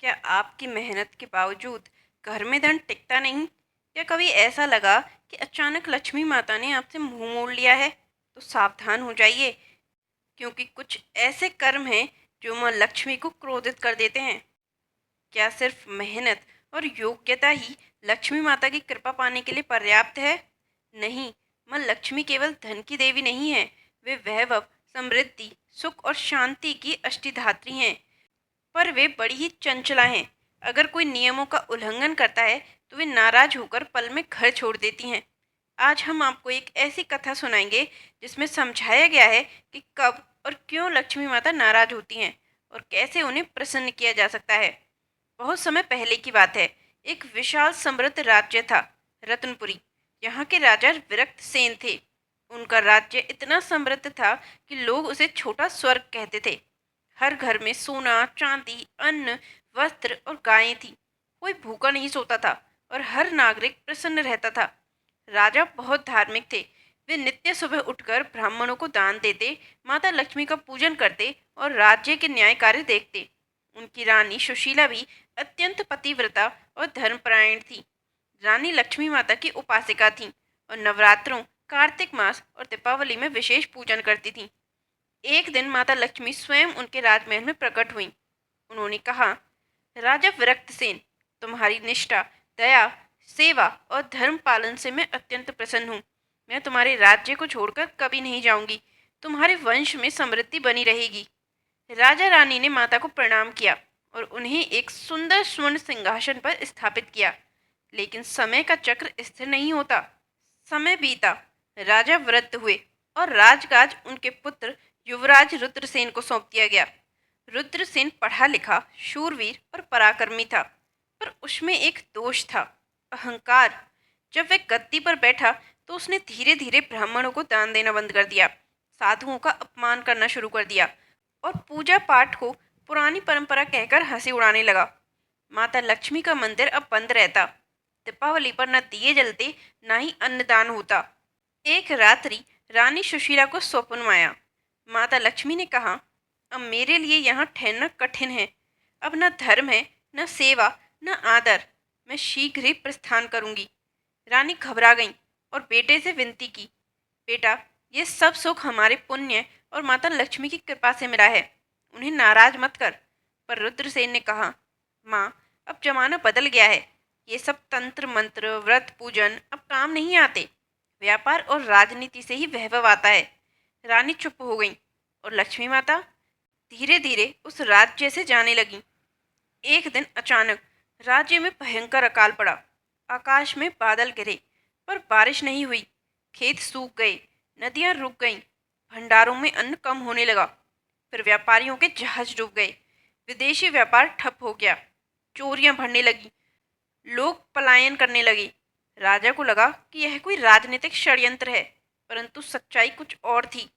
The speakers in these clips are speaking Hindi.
क्या आपकी मेहनत के बावजूद घर में धन टिकता नहीं? क्या कभी ऐसा लगा कि अचानक लक्ष्मी माता ने आपसे मुंह मोड़ लिया है? तो सावधान हो जाइए, क्योंकि कुछ ऐसे कर्म हैं जो माँ लक्ष्मी को क्रोधित कर देते हैं। क्या सिर्फ मेहनत और योग्यता ही लक्ष्मी माता की कृपा पाने के लिए पर्याप्त है? नहीं, माँ लक्ष्मी केवल धन की देवी नहीं है। वे वैभव, समृद्धि, सुख और शांति की अष्टधात्री हैं। पर वे बड़ी ही चंचला हैं। अगर कोई नियमों का उल्लंघन करता है तो वे नाराज होकर पल में घर छोड़ देती हैं। आज हम आपको एक ऐसी कथा सुनाएंगे जिसमें समझाया गया है कि कब और क्यों लक्ष्मी माता नाराज होती हैं और कैसे उन्हें प्रसन्न किया जा सकता है। बहुत समय पहले की बात है। एक विशाल समृद्ध राज्य था, रत्नपुरी। यहाँ के राजा विरक्त सेन थे। उनका राज्य इतना समृद्ध था कि लोग उसे छोटा स्वर्ग कहते थे। हर घर में सोना, चांदी, अन्न, वस्त्र और गायें थी। कोई भूखा नहीं सोता था और हर नागरिक प्रसन्न रहता था। राजा बहुत धार्मिक थे। वे नित्य सुबह उठकर ब्राह्मणों को दान देते, माता लक्ष्मी का पूजन करते और राज्य के न्याय कार्य देखते। उनकी रानी सुशीला भी अत्यंत पतिव्रता और धर्मपरायण थी। रानी लक्ष्मी माता की उपासिका थीं और नवरात्रों, कार्तिक मास और दीपावली में विशेष पूजन करती थीं। एक दिन माता लक्ष्मी स्वयं उनके राजमहल में प्रकट हुईं। उन्होंने कहा, राजा विरक्तसेन, तुम्हारी निष्ठा, दया, सेवा और धर्म पालन से मैं अत्यंत प्रसन्न हूँ। मैं तुम्हारे राज्य को छोड़कर कभी नहीं जाऊंगी। तुम्हारे वंश में समृद्धि बनी रहेगी। राजा रानी ने माता को प्रणाम किया और उन्हें एक सुंदर स्वर्ण सिंहासन पर स्थापित किया। लेकिन समय का चक्र स्थिर नहीं होता। समय बीता, राजा वृद्ध हुए और राजकाज उनके पुत्र युवराज रुद्रसेन को सौंप दिया गया। रुद्रसेन पढ़ा लिखा, शूरवीर और पराक्रमी था, पर उसमें एक दोष था, अहंकार। जब वह गद्दी पर बैठा तो उसने धीरे धीरे ब्राह्मणों को दान देना बंद कर दिया, साधुओं का अपमान करना शुरू कर दिया और पूजा पाठ को पुरानी परंपरा कहकर हंसी उड़ाने लगा। माता लक्ष्मी का मंदिर अब बंद रहता। दीपावली पर न दिए जलते, न ही अन्नदान होता। एक रात्रि रानी सुशीला को स्वप्न आया। माता लक्ष्मी ने कहा, अब मेरे लिए यहाँ ठहरना कठिन है। अब न धर्म है, न सेवा, न आदर। मैं शीघ्र ही प्रस्थान करूंगी। रानी घबरा गई और बेटे से विनती की, बेटा, ये सब सुख हमारे पुण्य और माता लक्ष्मी की कृपा से मिला है। उन्हें नाराज मत कर। पर रुद्रसेन ने कहा, माँ, अब जमाना बदल गया है। ये सब तंत्र मंत्र, व्रत पूजन अब काम नहीं आते। व्यापार और राजनीति से ही वैभव आता है। रानी चुप हो गई और लक्ष्मी माता धीरे धीरे उस राज्य से जाने लगी। एक दिन अचानक राज्य में भयंकर अकाल पड़ा। आकाश में बादल गिरे, पर बारिश नहीं हुई। खेत सूख गए, नदियां रुक गईं, भंडारों में अन्न कम होने लगा। फिर व्यापारियों के जहाज डूब गए, विदेशी व्यापार ठप हो गया, चोरियां बढ़ने लगी, लोग पलायन करने लगे। राजा को लगा कि यह कोई राजनीतिक षड्यंत्र है, परंतु सच्चाई कुछ और थी।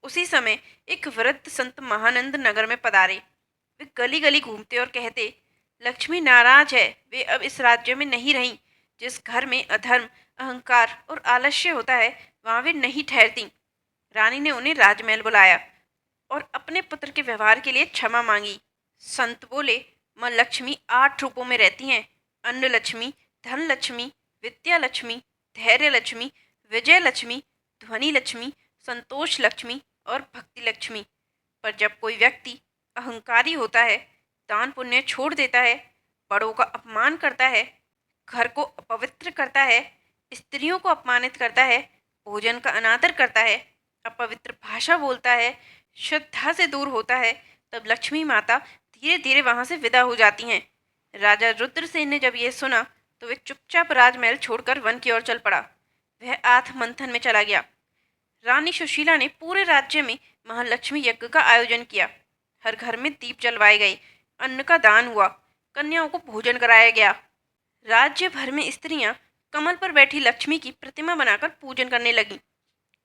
उसी समय एक वृद्ध संत महानंद नगर में पधारे। वे गली गली घूमते और कहते, लक्ष्मी नाराज है, वे अब इस राज्य में नहीं रहीं। जिस घर में अधर्म, अहंकार और आलस्य होता है, वहां वे नहीं ठहरती। रानी ने उन्हें राजमहल बुलाया और अपने पुत्र के व्यवहार के लिए क्षमा मांगी। संत बोले, माँ लक्ष्मी 8 रूपों में रहती हैं, अन्न लक्ष्मी, धन लक्ष्मी, विद्या लक्ष्मी, धैर्य लक्ष्मी, विजय लक्ष्मी, ध्वनि लक्ष्मी, संतोष लक्ष्मी और भक्ति लक्ष्मी। पर जब कोई व्यक्ति अहंकारी होता है, दान पुण्य छोड़ देता है, बड़ों का अपमान करता है, घर को अपवित्र करता है, स्त्रियों को अपमानित करता है, भोजन का अनादर करता है, अपवित्र भाषा बोलता है, श्रद्धा से दूर होता है, तब लक्ष्मी माता धीरे धीरे वहां से विदा हो जाती हैं। राजा रुद्रसेन ने जब यह सुना तो वे चुपचाप राजमहल छोड़कर वन की ओर चल पड़ा। वह आत्म मंथन में चला गया। रानी सुशीला ने पूरे राज्य में महालक्ष्मी यज्ञ का आयोजन किया। हर घर में दीप जलवाए गए, अन्न का दान हुआ, कन्याओं को भोजन कराया गया। राज्य भर में स्त्रियां कमल पर बैठी लक्ष्मी की प्रतिमा बनाकर पूजन करने लगीं।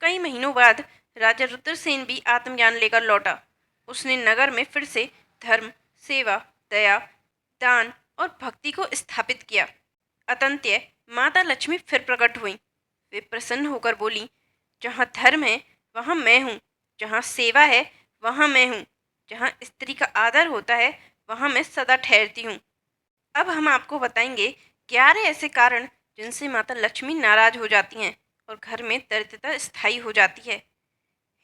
कई महीनों बाद राजा रुद्रसेन भी आत्मज्ञान लेकर लौटा। उसने नगर में फिर से धर्म, सेवा, दया, दान और भक्ति को स्थापित किया। अतंत्य माता लक्ष्मी फिर प्रकट हुई। वे प्रसन्न होकर बोली, जहाँ धर्म है वहाँ मैं हूँ, जहाँ सेवा है वहाँ मैं हूँ, जहाँ स्त्री का आदर होता है वहाँ मैं सदा ठहरती हूँ। अब हम आपको बताएंगे 11 ऐसे कारण जिनसे माता लक्ष्मी नाराज हो जाती हैं और घर में दरिद्रता स्थायी हो जाती है।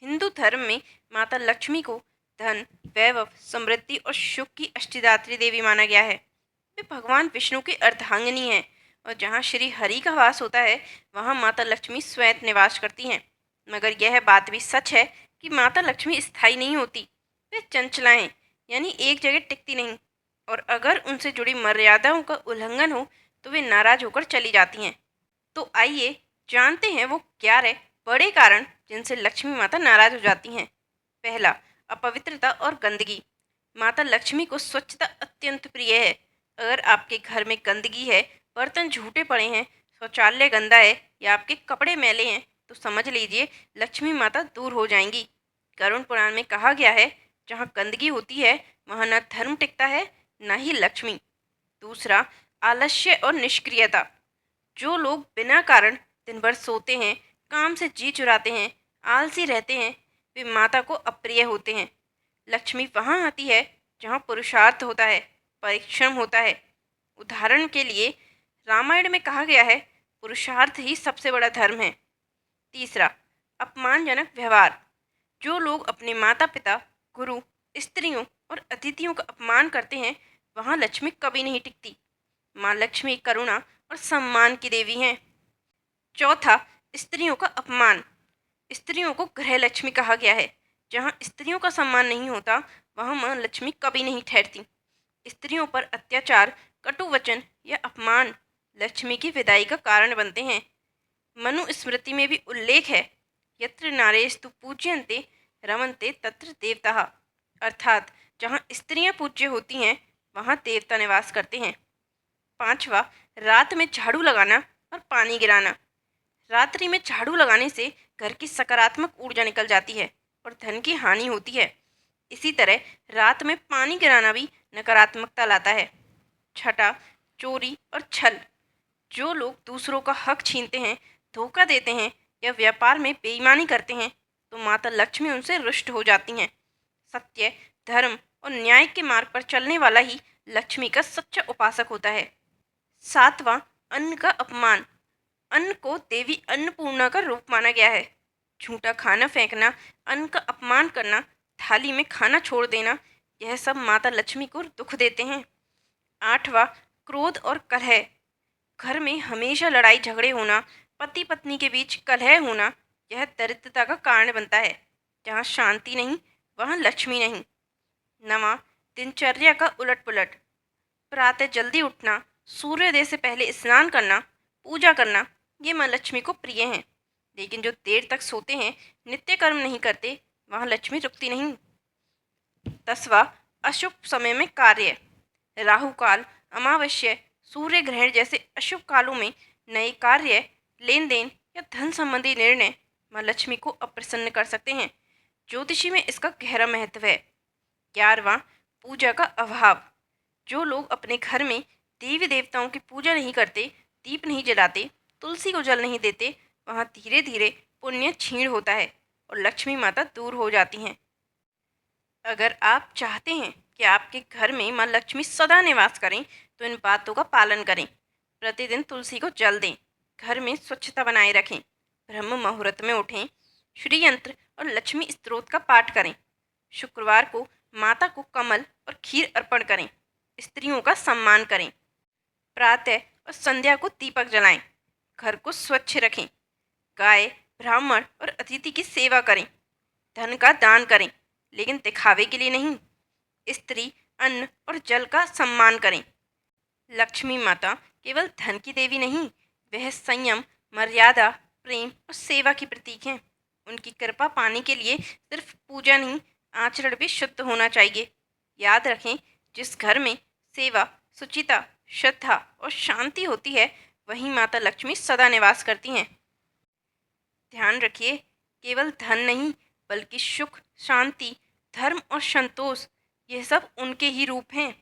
हिंदू धर्म में माता लक्ष्मी को धन, वैभव, समृद्धि और सुख की अष्टदात्री देवी माना गया है। वे भगवान विष्णु की अर्धांगिनी हैं और जहाँ श्री हरि का वास होता है वहाँ माता लक्ष्मी स्वयं निवास करती हैं। मगर यह बात भी सच है कि माता लक्ष्मी स्थायी नहीं होती। वे चंचला हैं, यानी एक जगह टिकती नहीं, और अगर उनसे जुड़ी मर्यादाओं का उल्लंघन हो तो वे नाराज होकर चली जाती हैं। तो आइए जानते हैं वो 11 बड़े कारण जिनसे लक्ष्मी माता नाराज हो जाती हैं। पहला, अपवित्रता और गंदगी। माता लक्ष्मी को स्वच्छता अत्यंत प्रिय है। अगर आपके घर में गंदगी है, बर्तन झूठे पड़े हैं, शौचालय गंदा है या आपके कपड़े मैले हैं, तो समझ लीजिए लक्ष्मी माता दूर हो जाएंगी। गरुड़ पुराण में कहा गया है, जहाँ गंदगी होती है वहाँ न धर्म टिकता है न ही लक्ष्मी। दूसरा, आलस्य और निष्क्रियता। जो लोग बिना कारण दिन भर सोते हैं, काम से जी चुराते हैं, आलसी रहते हैं, वे माता को अप्रिय होते हैं। लक्ष्मी वहाँ आती है जहाँ पुरुषार्थ होता है, परिश्रम होता है। उदाहरण के लिए रामायण में कहा गया है, पुरुषार्थ ही सबसे बड़ा धर्म है। तीसरा, अपमानजनक व्यवहार। जो लोग अपने माता पिता, गुरु, स्त्रियों और अतिथियों का अपमान करते हैं वहाँ लक्ष्मी कभी नहीं टिकती। माँ लक्ष्मी करुणा और सम्मान की देवी हैं। चौथा, स्त्रियों का अपमान। स्त्रियों को गृह लक्ष्मी कहा गया है। जहाँ स्त्रियों का सम्मान नहीं होता वहाँ माँ लक्ष्मी कभी नहीं ठहरती। स्त्रियों पर अत्याचार, कटु वचन या अपमान लक्ष्मी की विदाई का कारण बनते हैं। मनुस्मृति में भी उल्लेख है, यत्र नारेस्तु पूज्यन्ते रमन्ते तत्र देवताः, अर्थात जहाँ स्त्रियाँ पूज्य होती हैं वहाँ देवता निवास करते हैं। पांचवा, रात में झाड़ू लगाना और पानी गिराना। रात्रि में झाड़ू लगाने से घर की सकारात्मक ऊर्जा निकल जाती है और धन की हानि होती है। इसी तरह रात में पानी गिराना भी नकारात्मकता लाता है। छठा, चोरी और छल। जो लोग दूसरों का हक छीनते हैं, धोखा देते हैं या व्यापार में बेईमानी करते हैं तो माता लक्ष्मी उनसे रुष्ट हो जाती हैं। सत्य, धर्म और न्याय के मार्ग पर चलने वाला ही लक्ष्मी का सच्चा उपासक होता है। सातवां, अन्न का अपमान। अन्न को देवी अन्नपूर्णा का रूप माना गया है। झूठा खाना फेंकना, अन्न का अपमान करना, थाली में खाना छोड़ देना, यह सब माता लक्ष्मी को दुख देते हैं। आठवां, क्रोध और कलह। घर में हमेशा लड़ाई झगड़े होना, पति पत्नी के बीच कलह होना, यह दरिद्रता का कारण बनता है। जहाँ शांति नहीं वहाँ लक्ष्मी नहीं। नवा, दिनचर्या का उलट पुलट। प्रातः जल्दी उठना, सूर्योदय से पहले स्नान करना, पूजा करना, ये माँ लक्ष्मी को प्रिय हैं। लेकिन जो देर तक सोते हैं, नित्य कर्म नहीं करते, वहाँ लक्ष्मी रुकती नहीं। 10वां, अशुभ समय में कार्य। राहु काल, अमावस्या, सूर्य ग्रहण जैसे अशुभ कालों में नए कार्य, लेन देन या धन संबंधी निर्णय माँ लक्ष्मी को अप्रसन्न कर सकते हैं। ज्योतिषी में इसका गहरा महत्व है। 11वां, पूजा का अभाव। जो लोग अपने घर में देवी देवताओं की पूजा नहीं करते, दीप नहीं जलाते, तुलसी को जल नहीं देते, वहाँ धीरे धीरे पुण्य क्षीण होता है और लक्ष्मी माता दूर हो जाती हैं। अगर आप चाहते हैं कि आपके घर में माँ लक्ष्मी सदा निवास करें तो इन बातों का पालन करें। प्रतिदिन तुलसी को जल दें, घर में स्वच्छता बनाए रखें, ब्रह्म मुहूर्त में उठें, श्री यंत्र और लक्ष्मी स्तोत्र का पाठ करें। शुक्रवार को माता को कमल और खीर अर्पण करें। स्त्रियों का सम्मान करें। प्रातः और संध्या को दीपक जलाएं। घर को स्वच्छ रखें। गाय, ब्राह्मण और अतिथि की सेवा करें। धन का दान करें, लेकिन दिखावे के लिए नहीं। स्त्री, अन्न और जल का सम्मान करें। लक्ष्मी माता केवल धन की देवी नहीं, वह संयम, मर्यादा, प्रेम और सेवा की प्रतीक हैं। उनकी कृपा पाने के लिए सिर्फ पूजा नहीं, आचरण भी शुद्ध होना चाहिए। याद रखें, जिस घर में सेवा, सुचिता, श्रद्धा और शांति होती है वहीं माता लक्ष्मी सदा निवास करती हैं। ध्यान रखिए, केवल धन नहीं बल्कि सुख, शांति, धर्म और संतोष, यह सब उनके ही रूप हैं।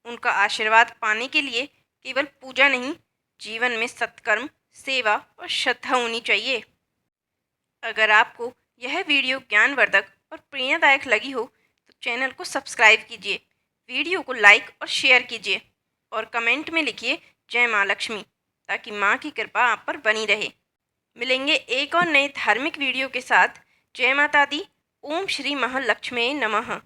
उनका आशीर्वाद पाने के लिए केवल पूजा नहीं, जीवन में सत्कर्म, सेवा और श्रद्धा होनी चाहिए। अगर आपको यह वीडियो ज्ञानवर्धक और प्रेरणादायक लगी हो तो चैनल को सब्सक्राइब कीजिए, वीडियो को लाइक और शेयर कीजिए और कमेंट में लिखिए जय माँ लक्ष्मी, ताकि माँ की कृपा आप पर बनी रहे। मिलेंगे एक और नए धार्मिक वीडियो के साथ। जय माता दी। ओम श्री महालक्ष्मी नमः।